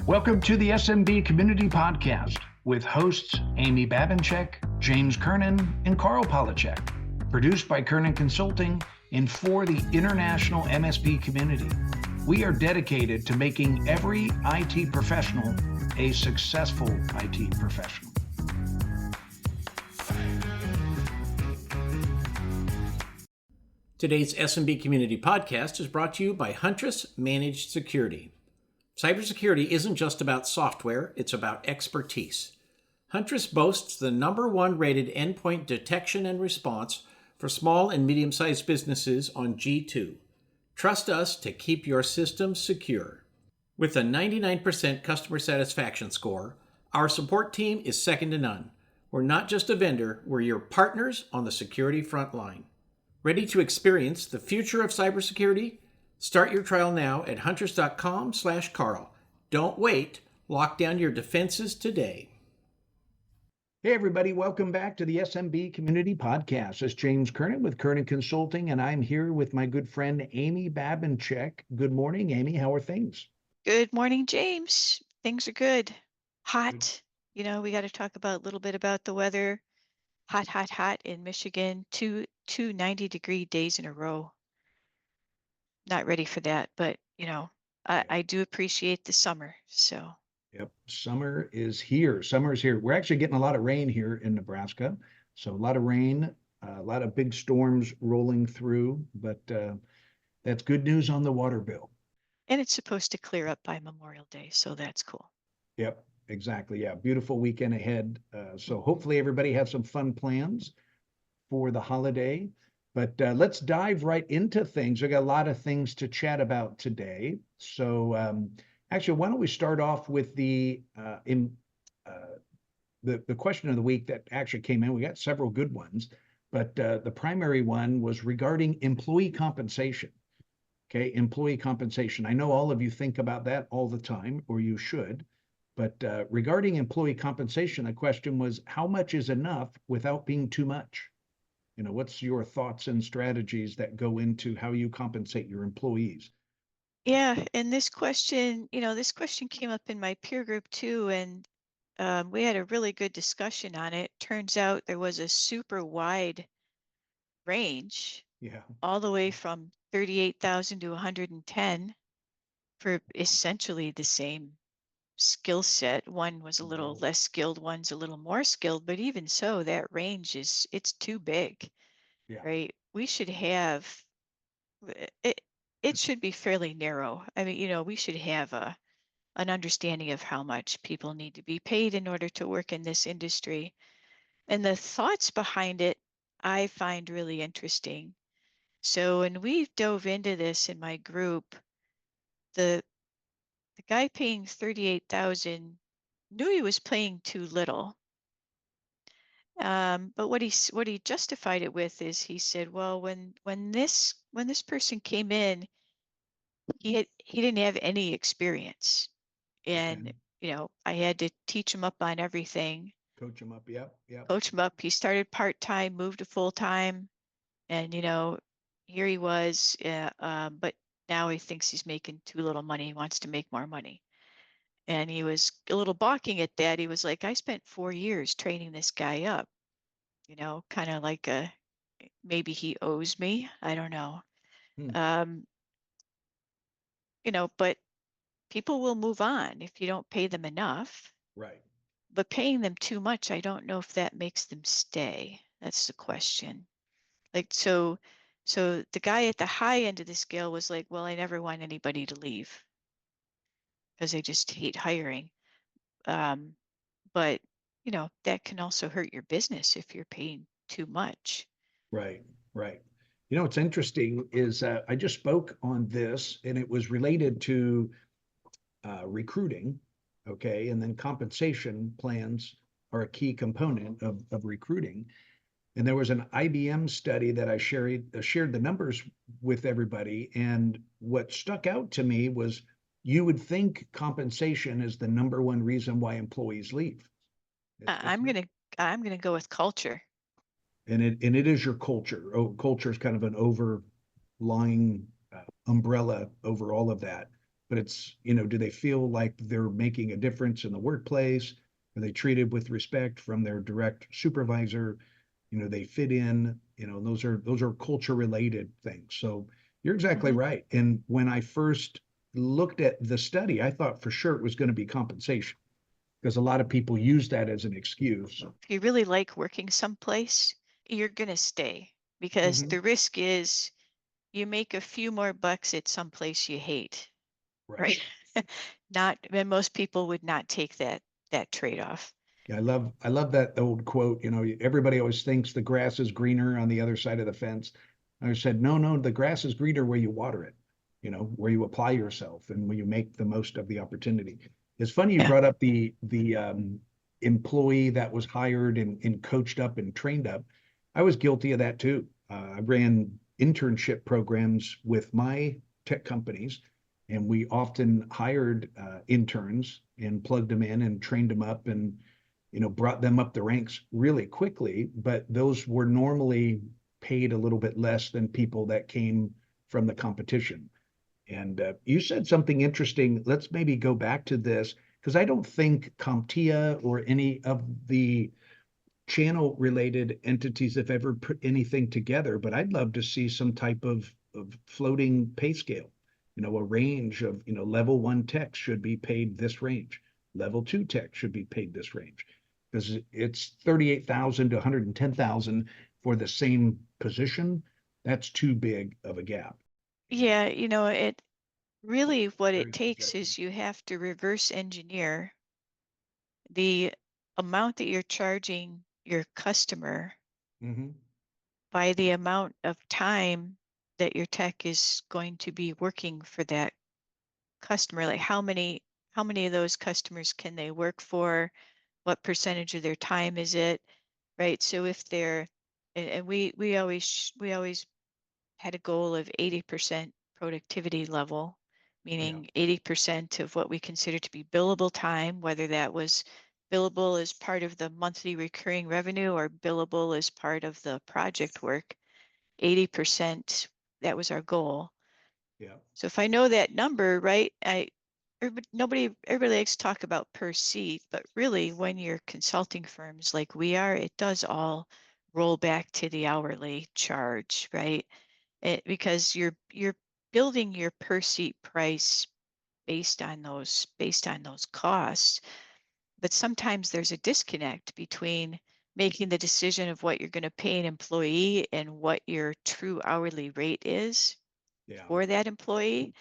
Welcome to the SMB Community Podcast with hosts Amy Babinchek, James Kernan, and Carl Polachek. Produced by Kernan Consulting and for the international MSP community. We are dedicated to making every IT professional a successful IT professional. Today's SMB Community Podcast is brought to you by Huntress Managed Security. Cybersecurity isn't just about software, it's about expertise. Huntress boasts the #1 rated endpoint detection and response for small and medium-sized businesses on G2. Trust us to keep your systems secure. With a 99% customer satisfaction score, our support team is second to none. We're not just a vendor, we're your partners on the security front line. Ready to experience the future of cybersecurity? Start your trial now at huntress.com/Carl. Don't wait. Lock down your defenses today. Hey, everybody. Welcome back to the SMB Community Podcast. It's James Kernan with Kernan Consulting, and I'm here with my good friend, Amy Babinchek. Good morning, Amy. How are things? Good morning, James. Things are good. Hot. We got to talk about a little bit about the weather. Hot in Michigan. Two 90-degree days in a row. Not ready for that, but I do appreciate the summer. So. Yep, summer is here. Summer is here. We're actually getting a lot of rain here in Nebraska. So a lot of rain, a lot of big storms rolling through, but that's good news on the water bill. And it's supposed to clear up by Memorial Day, so that's cool. Yep, exactly. Yeah, beautiful weekend ahead. So hopefully everybody has some fun plans for the holiday. But let's dive right into things. We got a lot of things to chat about today. So actually, why don't we start off with the question of the week that actually came in. We got several good ones, but the primary one was regarding employee compensation. Okay, employee compensation. I know all of you think about that all the time, or you should. But regarding employee compensation, the question was, how much is enough without being too much? What's your thoughts and strategies that go into how you compensate your employees? Yeah, and this question came up in my peer group too, and we had a really good discussion on it. Turns out there was a super wide range, all the way from 38,000 to 110 for essentially the same skill set. One was a little less skilled, one's a little more skilled, but even so, that range it's too big, right? We should have it. It should be fairly narrow. I mean, we should have an understanding of how much people need to be paid in order to work in this industry. And the thoughts behind it, I find really interesting. So when we dove into this in my group, the guy paying 38,000 knew he was paying too little. But what he justified it with is he said, well, when this person came in, he didn't have any experience, and I had to teach him up on everything. Coach him up. Yep. Coach him up. He started part-time, moved to full-time, and here he was, but now he thinks he's making too little money. He wants to make more money. And he was a little balking at that. He was like, I spent 4 years training this guy up, kind of like maybe he owes me. I don't know. But people will move on if you don't pay them enough. Right. But paying them too much, I don't know if that makes them stay. That's the question. Like, so the guy at the high end of the scale was like, well, I never want anybody to leave because I just hate hiring. But that can also hurt your business if you're paying too much. Right. What's interesting is I just spoke on this, and it was related to recruiting. Okay. And then compensation plans are a key component of recruiting. And there was an IBM study that I shared the numbers with everybody. And what stuck out to me was you would think compensation is the #1 reason why employees leave. I'm gonna go with culture. And it is your culture. Culture is kind of an overlying umbrella over all of that. but it's, do they feel like they're making a difference in the workplace? Are they treated with respect from their direct supervisor? They fit in, those are culture related things. So you're exactly Mhm. right. And when I first looked at the study, I thought for sure it was going to be compensation because a lot of people use that as an excuse. If you really like working someplace, you're going to stay because Hmm. the risk is you make a few more bucks at some place you hate, Right. right? Not, and most people would not take that trade-off. Yeah, I love that old quote. Everybody always thinks the grass is greener on the other side of the fence. I said, no, no, the grass is greener where you water it, where you apply yourself and when you make the most of the opportunity. It's funny you Yeah. brought up the employee that was hired and coached up and trained up. I was guilty of that too. I ran internship programs with my tech companies, and we often hired interns and plugged them in and trained them up and brought them up the ranks really quickly, but those were normally paid a little bit less than people that came from the competition. And you said something interesting. Let's maybe go back to this because I don't think CompTIA or any of the channel related entities have ever put anything together, but I'd love to see some type of floating pay scale, a range of, level one tech should be paid this range. Level two tech should be paid this range because it's 38,000 to 110,000 for the same position. That's too big of a gap. Yeah, it really what it Very takes subjective. is you have to reverse engineer the amount that you're charging your customer Mm-hmm. by the amount of time that your tech is going to be working for that customer. Like how many of those customers can they work for? What percentage of their time is it? Right. So if they're and we always had a goal of 80% productivity level, Yeah. meaning 80% of what we consider to be billable time, whether that was billable as part of the monthly recurring revenue or billable as part of the project work. 80%, that was our goal. Yeah. So if I know that number, right, everybody likes to talk about per seat, but really when you're consulting firms like we are, it does all roll back to the hourly charge, right? Because you're building your per seat price based on those costs. But sometimes there's a disconnect between making the decision of what you're going to pay an employee and what your true hourly rate is Yeah. for that employee.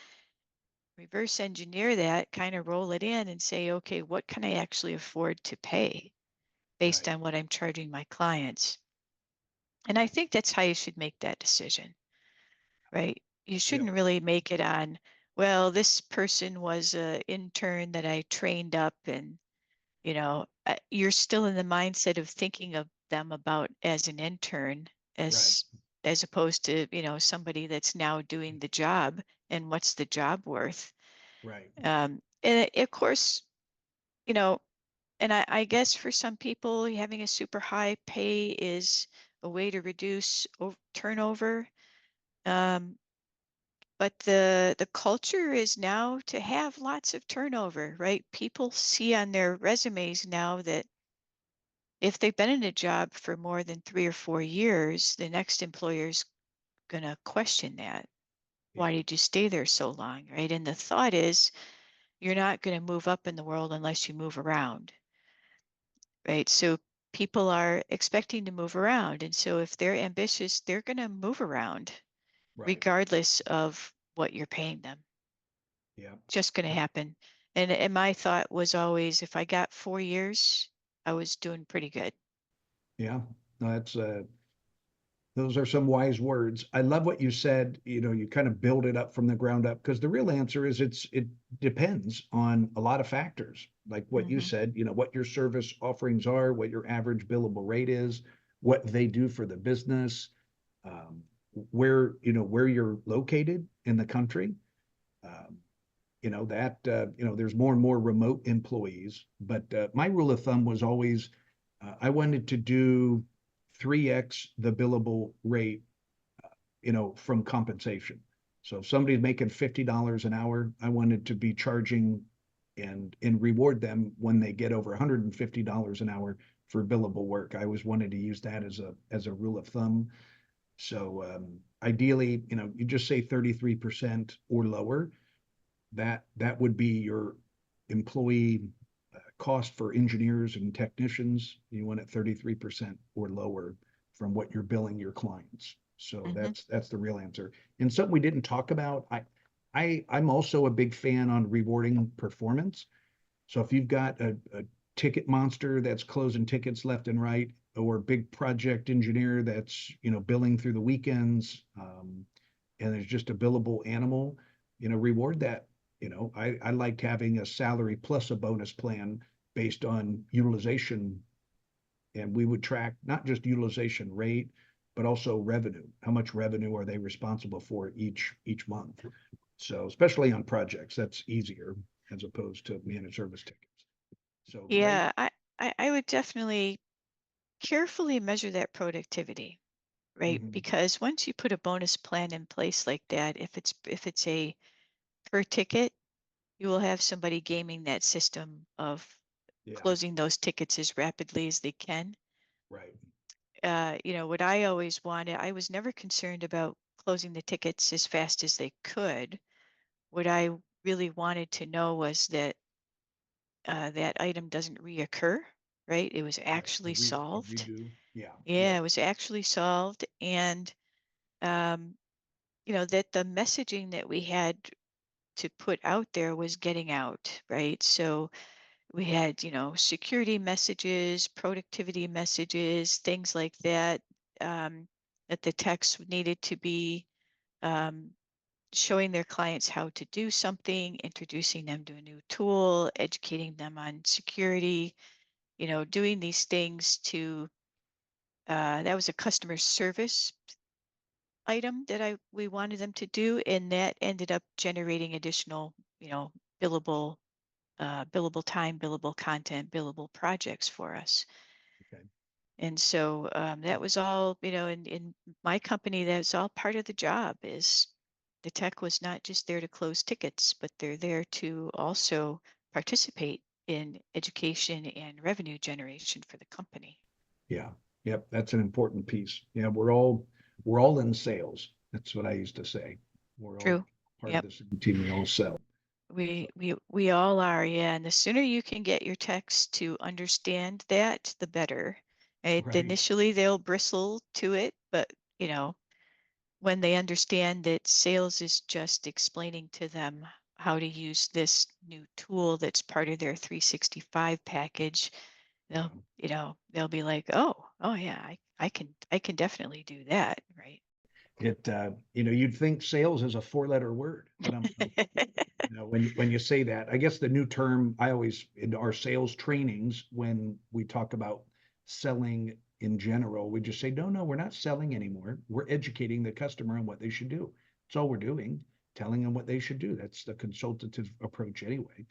Reverse engineer that, kind of roll it in and say, okay, what can I actually afford to pay based Right. on what I'm charging my clients? And I think that's how you should make that decision, right? You Yeah. shouldn't really make it on, well, this person was an intern that I trained up and, you're still in the mindset of thinking of them about as an intern Right. as opposed to, somebody that's now doing the job and what's the job worth. Right. And of course, you know, and I guess for some people, having a super high pay is a way to reduce turnover. Um, but the culture is now to have lots of turnover, right? People see on their resumes now that if they've been in a job for more than 3 or 4 years, the next employer's gonna question that. Yeah. Why did you stay there so long, right? And the thought is you're not going to move up in the world unless you move around, right? So people are expecting to move around. And so if they're ambitious, they're going to move around Right. regardless of what you're paying them. Yeah. Just going to happen. And my thought was always if I got 4 years, I was doing pretty good. Yeah. No, those are some wise words. I love what you said. You kind of build it up from the ground up because the real answer is it depends on a lot of factors. Like what you Hmm. said, what your service offerings are, what your average billable rate is, what they do for the business, um, where you're located in the country. Um, there's more and more remote employees, but my rule of thumb was always I wanted to do 3x the billable rate, from compensation. So if somebody's making $50 an hour, I wanted to be charging and reward them when they get over $150 an hour for billable work. I always wanted to use that as a rule of thumb. So ideally, you just say 33% or lower. That would be your employee cost for engineers and technicians. You want it 33% or lower from what you're billing your clients. So Mhm. that's the real answer. And something we didn't talk about, I'm also a big fan on rewarding performance. So if you've got a ticket monster that's closing tickets left and right, or big project engineer that's billing through the weekends, and there's just a billable animal, reward that. I liked having a salary plus a bonus plan based on utilization, and we would track not just utilization rate, but also revenue. How much revenue are they responsible for each month? So especially on projects, that's easier as opposed to managed service tickets. So great. Yeah, I would definitely carefully measure that productivity, right? Mhm. Because once you put a bonus plan in place like that, if it's a per ticket, you will have somebody gaming that system of Yeah, closing those tickets as rapidly as they can. right. What I always wanted, I was never concerned about closing the tickets as fast as they could. What I really wanted to know was that that item doesn't reoccur, right? It was Right. actually A solved. redo. Yeah. Yeah, Yep. it was actually solved. And, um, that the messaging that we had to put out there was getting out, right? So we had, security messages, productivity messages, things like that, that the text needed to be um, showing their clients how to do something, introducing them to a new tool, educating them on security, doing these things to, that was a customer service item that we wanted them to do, and that ended up generating additional, billable billable time, billable content, billable projects for us. Okay. And so that was all, in my company, that's all part of the job is the tech was not just there to close tickets, but they're there to also participate in education and revenue generation for the company. Yeah. Yep. That's an important piece. Yeah. We're all in sales. That's what I used to say. We're all True. part of Yep. this team. We all sell. So, We all are, yeah. And the sooner you can get your techs to understand that, the better. Right? right. Initially, they'll bristle to it, but when they understand that sales is just explaining to them how to use this new tool that's part of their 365 package, they'll, Yeah. they'll be like, oh yeah, I can definitely do that, right? You'd think sales is a four-letter word, but when you say that, I guess the new term I always in our sales trainings when we talk about selling in general, we just say, no, we're not selling anymore. We're educating the customer on what they should do. That's all we're doing, telling them what they should do. That's the consultative approach anyway.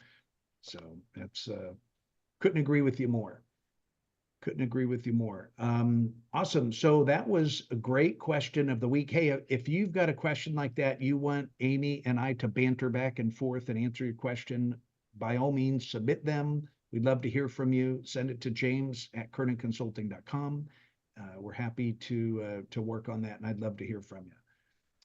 So that's couldn't agree with you more. Couldn't agree with you more. Awesome. So that was a great question of the week. Hey, if you've got a question like that, you want Amy and I to banter back and forth and answer your question, by all means, submit them. We'd love to hear from you. Send it to james@kernanconsulting.com. We're happy to work on that, and I'd love to hear from you.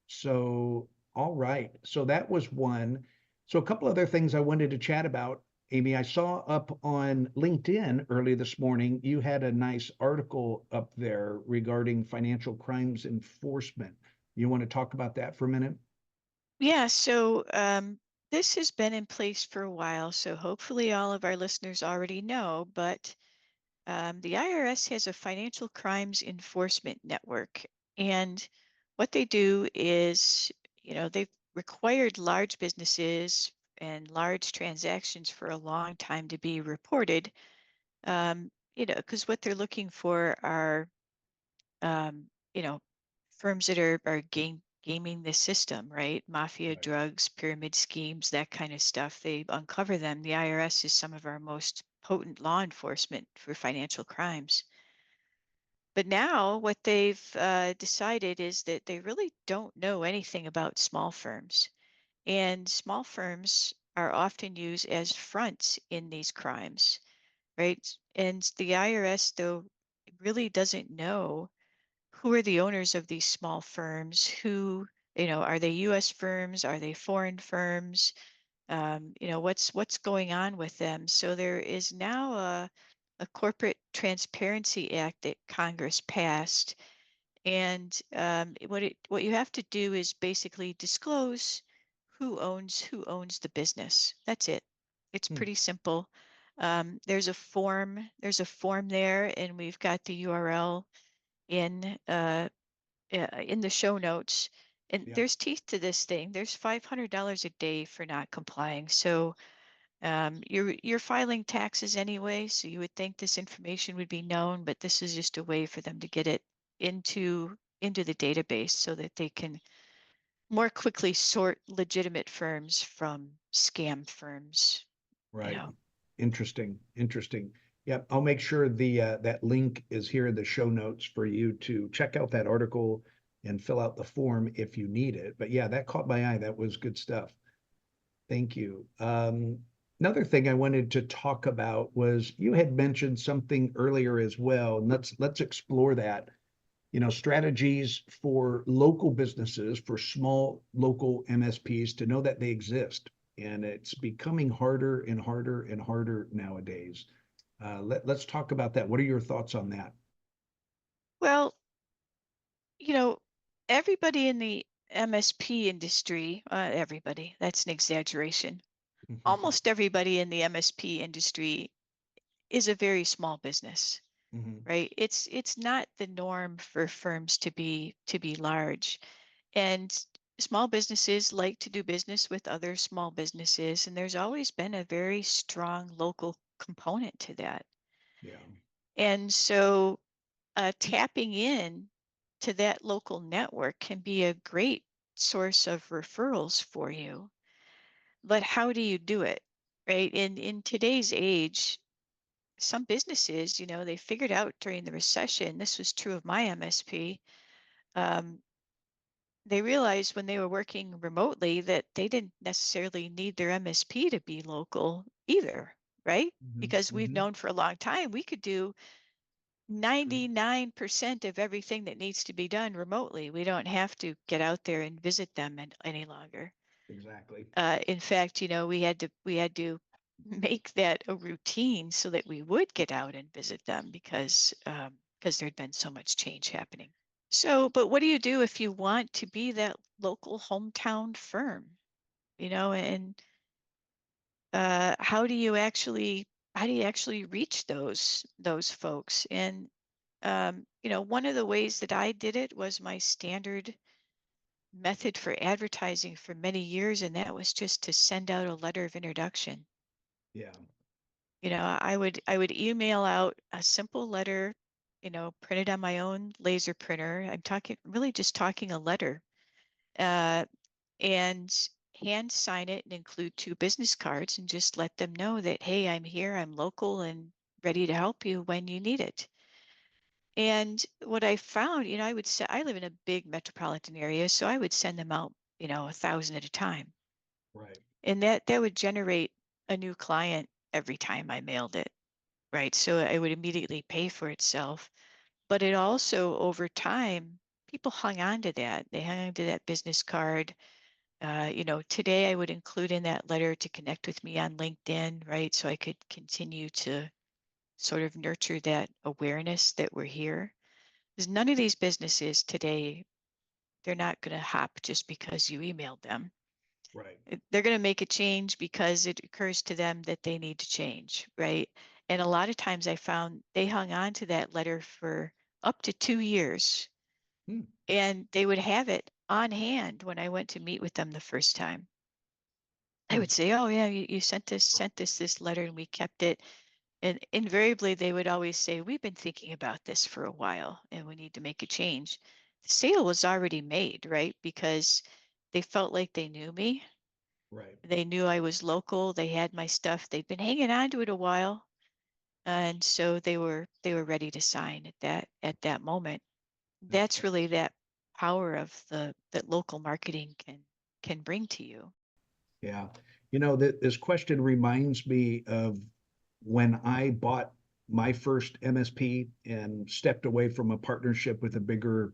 So, all right. So that was one. So a couple other things I wanted to chat about. Amy, I saw up on LinkedIn early this morning, you had a nice article up there regarding financial crimes enforcement. You want to talk about that for a minute? Yeah, so this has been in place for a while, so hopefully all of our listeners already know, but the IRS has a financial crimes enforcement network. And what they do is, they've required large businesses and large transactions for a long time to be reported, because what they're looking for are, um, you know, firms that are gaming the system, right? Mafia, Right. drugs, pyramid schemes, that kind of stuff. They uncover them. The IRS is some of our most potent law enforcement for financial crimes. But now what they've decided is that they really don't know anything about small firms. And small firms are often used as fronts in these crimes, right? And the IRS, though, really doesn't know who are the owners of these small firms, who, are they US firms? Are they foreign firms? What's going on with them? So there is now a Corporate Transparency Act that Congress passed. And what you have to do is basically disclose who owns the business. That's it. It's Hmm. pretty simple. There's a form there, and we've got the URL in the show notes. And Yeah. there's teeth to this thing. There's $500 a day for not complying. So you're filing taxes anyway, so you would think this information would be known, but this is just a way for them to get it into the database so that they can more quickly sort legitimate firms from scam firms, you Right. know. Interesting. Interesting. Yep. I'll make sure that link is here in the show notes for you to check out that article and fill out the form if you need it. But yeah, that caught my eye. That was good stuff. Thank you. Another thing I wanted to talk about was you had mentioned something earlier as well, and let's explore that. Strategies for local businesses, for small local MSPs to know that they exist. And it's becoming harder and harder and harder nowadays. Let's talk about that. What are your thoughts on that? Well, you know, everybody in the MSP industry, everybody, that's an exaggeration. Almost everybody in the MSP industry is a very small business, Mhm. right? It's not the norm for firms to be large. And small businesses like to do business with other small businesses, and there's always been a very strong local component to that. Yeah. And so tapping in to that local network can be a great source of referrals for you. But how do you do it? Right? In today's age, some businesses, they figured out during the recession, this was true of my MSP, um, they realized when they were working remotely that they didn't necessarily need their MSP to be local either, right? Mhm. Because we've Mhm. known for a long time we could do True. 99% of everything that needs to be done remotely. We don't have to get out there and visit them any longer. Exactly. In fact, we had to make that a routine so that we would get out and visit them because there'd been so much change happening. So, but what do you do if you want to be that local hometown firm? And how do you actually reach those folks? And one of the ways that I did it was my standard method for advertising for many years, and that was just to send out a letter of introduction. Yeah. I would email out a simple letter, printed on my own laser printer. I'm talking really just talking a letter, uh, and hand sign it and include two business cards and just let them know that, hey, I'm here, I'm local and ready to help you when you need it. And what I found, I would say I live in a big metropolitan area, so I would send them out, 1,000 at a time. Right. And that would generate a new client every time I mailed it, right? So it would immediately pay for itself. But it also, over time, people hung on to that. They hung on to that business card. Today I would include in that letter to connect with me on LinkedIn, right? So I could continue to sort of nurture that awareness that we're here. Because none of these businesses today, they're not going to hop just because you emailed them. Right. They're going to make a change because it occurs to them that they need to change, right? And a lot of times I found they hung on to that letter for up to 2 years, Hmm. and they would have it on hand when I went to meet with them the first time. I Hmm. would say, "Oh yeah, you sent this letter, and we kept it." And invariably, they would always say, "We've been thinking about this for a while, and we need to make a change." The sale was already made, right? Because they felt like they knew me. Right. They knew I was local. They had my stuff. They'd been hanging on to it a while. And so they were ready to sign at that moment. That's really that power of that local marketing can bring to you. Yeah. This question reminds me of when I bought my first MSP and stepped away from a partnership with a bigger,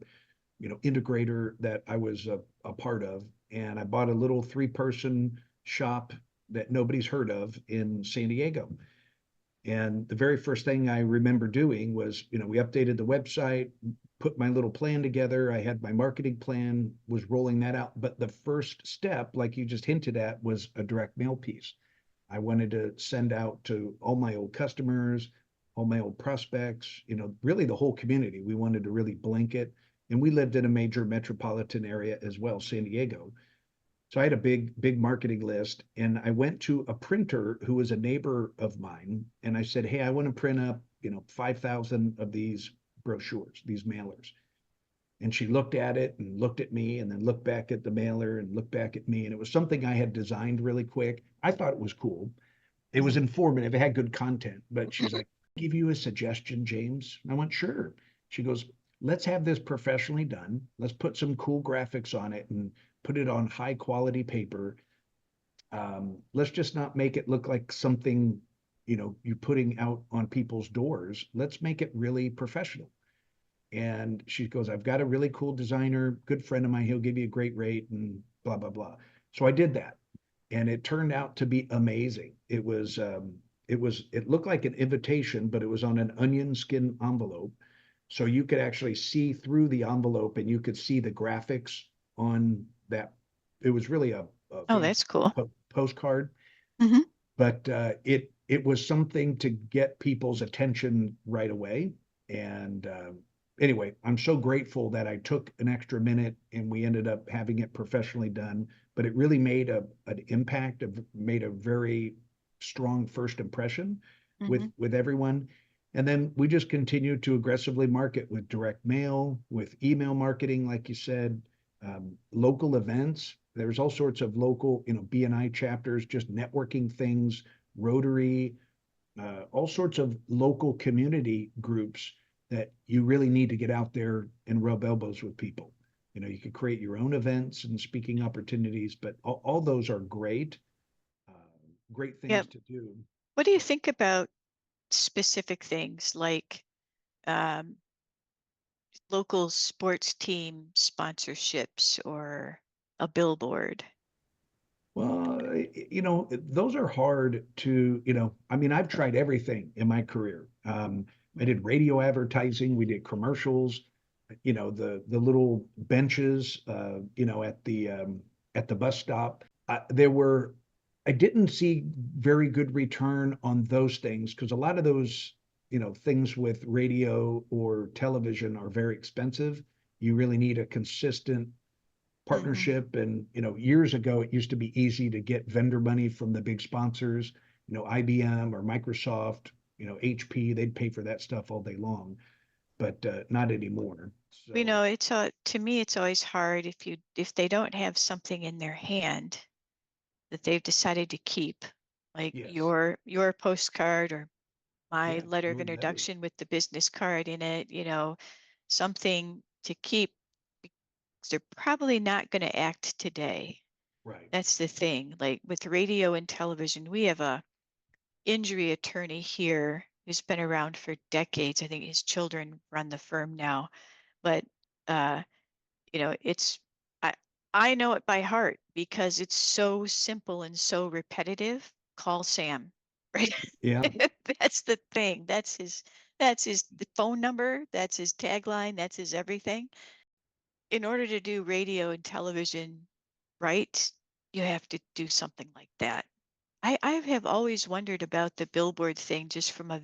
integrator that I was a part of. And I bought a little 3-person shop that nobody's heard of in San Diego. And the very first thing I remember doing was, we updated the website, put my little plan together. I had my marketing plan, was rolling that out. But the first step, like you just hinted at, was a direct mail piece. I wanted to send out to all my old customers, all my old prospects, really the whole community. We wanted to really blanket. And we lived in a major metropolitan area as well, San Diego. So I had a big marketing list, and I went to a printer who was a neighbor of mine, and I said, "Hey, I want to print up, 5,000 of these brochures, these mailers." And she looked at it and looked at me and then looked back at the mailer and looked back at me. And it was something I had designed really quick. I thought it was cool. It was Mhm. informative. It had good content. But she's like, "Give you a suggestion, James?" And I went, "Sure." She goes, "Let's have this professionally done. Let's put some cool graphics on it and put it on high quality paper. Let's just not make it look like something, you're putting out on people's doors. Let's make it really professional." And she goes, "I've got a really cool designer, good friend of mine. He'll give you a great rate and blah, blah, blah." So I did that. And it turned out to be amazing. It looked like an invitation, but it was on an onion skin envelope. So you could actually see through the envelope and you could see the graphics on that. It was really a Oh, fancy that's cool. postcard, Hmm. but it was something to get people's attention right away. And anyway, I'm so grateful that I took an extra minute and we ended up having it professionally done. But it really made an impact, made a very strong first impression Hmm. with everyone. And then we just continued to aggressively market with direct mail, with email marketing, like you said, local events. There's all sorts of local, BNI chapters, just networking things, Rotary, all sorts of local community groups that you really need to get out there and rub elbows with people. You could create your own events and speaking opportunities, but all those are great, uh, great things Yep. to do. What do you But think about specific things like um, local sports team sponsorships or a billboard? well, those are hard to, I mean, I've tried everything in my career. I did radio advertising, we did commercials, the little benches, at the bus stop. There were, I didn't see very good return on those things because a lot of those, things with radio or television are very expensive. You really need a consistent Hmm. partnership. And, years ago, it used to be easy to get vendor money from the big sponsors, IBM or Microsoft, HP, they'd pay for that stuff all day long, but not anymore. So, It's to me, it's always hard if they don't have something in their hand that they've decided to keep, like yes, your postcard or my yeah, letter of your letters, introduction with the business card in it, something to keep because they're probably not going to act today. right. That's the thing. Like with radio and television, we have a injury attorney here who's been around for decades. I think his children run the firm now, but uh, it's I I know it by heart because it's so simple and so repetitive. Call Sam, right? Yeah, That's the thing. That's his the phone number, that's his tagline, that's his everything. In order to do radio and television right, you have to do something like that. I have always wondered about the billboard thing just from a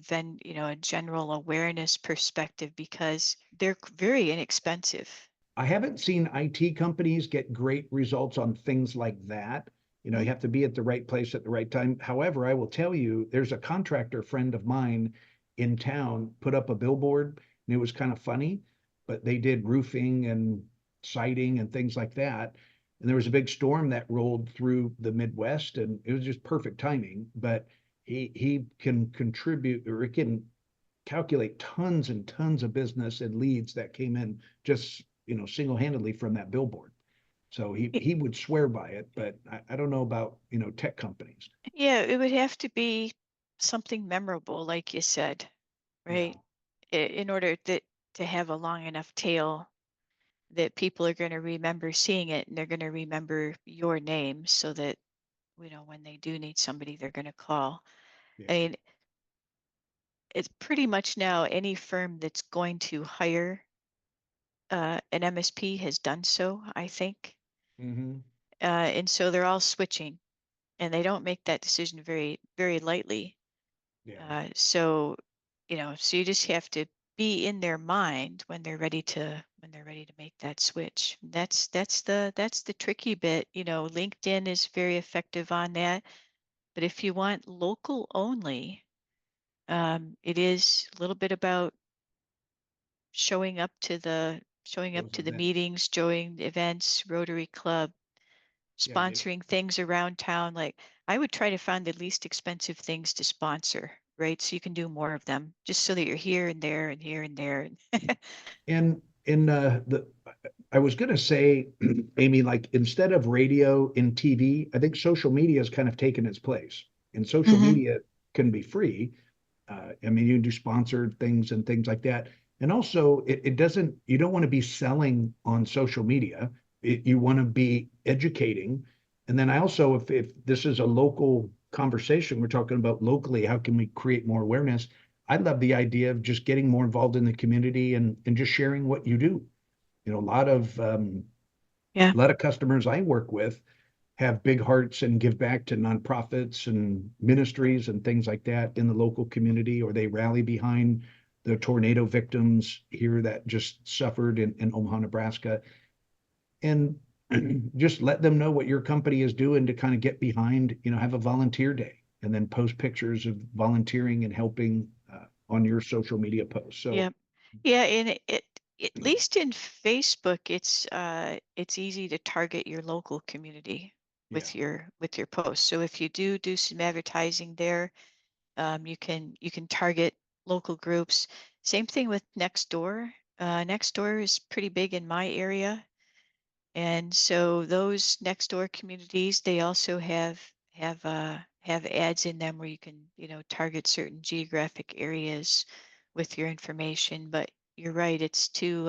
general awareness perspective because they're very inexpensive. I haven't seen IT companies get great results on things like that. You Mhm. have to be at the right place at the right time. However, I will tell you, there's a contractor friend of mine in town put up a billboard, and it was kind of funny, but they did roofing and siding and things like that. And there was a big storm that rolled through the Midwest, and it was just perfect timing. But He can contribute, or he can calculate tons and tons of business and leads that came in just, single-handedly from that billboard. So Y- he would swear by it, but I don't know about, tech companies. Yeah, it would have to be something memorable, like you said, Yeah, right? In order to have a long enough tail that people are going to remember seeing it and they're going to remember your name so that, when they do need somebody, they're going to call. I yeah. mean, it's pretty much now any firm that's going to hire an MSP has done so, I think. Hmm. And so they're all switching and they don't make that decision very, very lightly. Yeah. So you just have to be in their mind when they're ready to make that switch. That's the tricky bit. LinkedIn is very effective on that. But if you want local only, it is a little bit about showing up to the showing up Those to the events. meetings, joining the events, Rotary Club, Yeah, sponsoring things around town. Like I would try to find the least expensive things to sponsor, right? So you can do more of them, just so that you're here and there and here and there. and the I was gonna say, Amy, like instead of radio and TV, I think social media has kind of taken its place. And social Hmm. media can be free. I mean, you can do sponsored things and things like that. And also, it doesn't, you don't want to be selling on social media. You want to be educating. And then I also, if this is a local conversation, we're talking about locally, how can we create more awareness? I love the idea of just getting more involved in the community and just sharing what you do. A lot of Yeah. customers I work with have big hearts and give back to nonprofits and ministries and things like that in the local community, or they rally behind the tornado victims here that just suffered in Omaha, Nebraska. And just let them know what your company is doing to kind of get behind, have a volunteer day and then post pictures of volunteering and helping on your social media posts. So, Yeah. Yeah. And at least in Facebook, it's easy to target your local community yeah, with your posts. So if you do some advertising there, you can target local groups. Same thing with Nextdoor. Nextdoor is pretty big in my area, and so those Nextdoor communities, they also have ads in them where you can target certain geographic areas with your information. But you're right, it's too.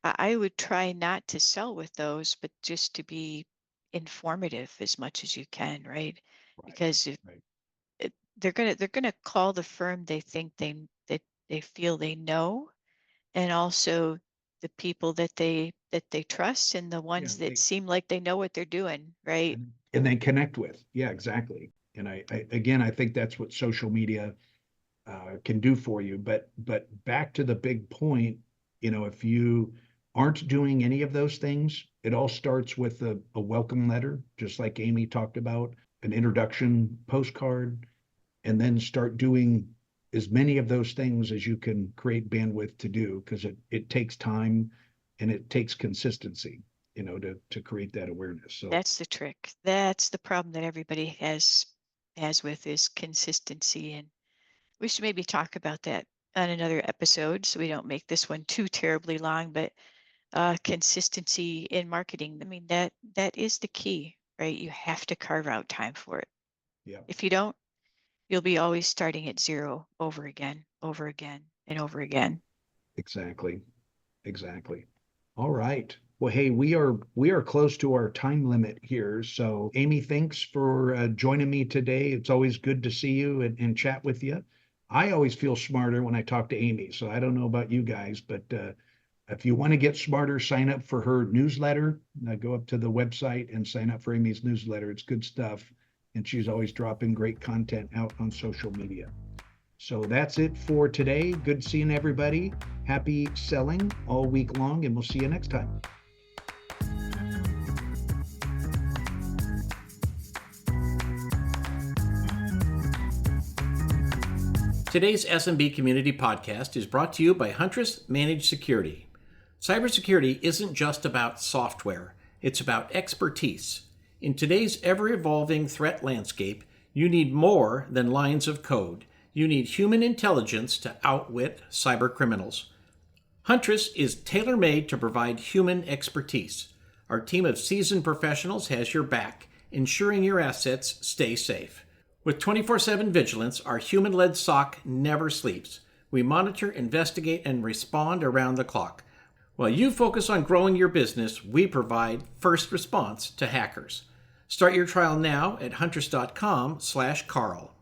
I would try not to sell with those, but just to be informative as much as you can, right? right, Because if right. they're gonna call the firm they think they feel they know, and also the people that they trust and the Yeah, ones that seem like they know what they're doing, right? and then connect with. Yeah, exactly. And I again, I think that's what social media can do for you. But back to the big point, if you aren't doing any of those things, it all starts with a welcome letter, just like Amy talked about, an introduction postcard, and then start doing as many of those things as you can create bandwidth to do, because it takes time and it takes consistency, to create that awareness. So That's the trick. That's the problem that everybody has with is consistency, and we should maybe talk about that on another episode so we don't make this one too terribly long. But consistency in marketing, I mean that is the key, right? You have to carve out time for it. yeah, If you don't, you'll be always starting at zero over again, and over again. exactly. Exactly. All right. Well, hey, we are close to our time limit here. So, Amy, thanks for joining me today. It's always good to see you and chat with you. I always feel smarter when I talk to Amy. So I don't know about you guys, but if you want to get smarter, sign up for her newsletter. Go up to the website and sign up for Amy's newsletter. It's good stuff, and she's always dropping great content out on social media. So that's it for today. Good seeing everybody. Happy selling all week long, and we'll see you next time. Today's SMB Community Podcast is brought to you by Huntress Managed Security. Cybersecurity isn't just about software, it's about expertise. In today's ever-evolving threat landscape, You need more than lines of code. You need human intelligence to outwit cyber criminals. Huntress is tailor-made to provide human expertise. Our team of seasoned professionals has your back, ensuring your assets stay safe. With 24/7 vigilance, our human-led SOC never sleeps. We monitor, investigate, and respond around the clock. While you focus on growing your business, we provide first response to hackers. Start your trial now at huntress.com/Carl.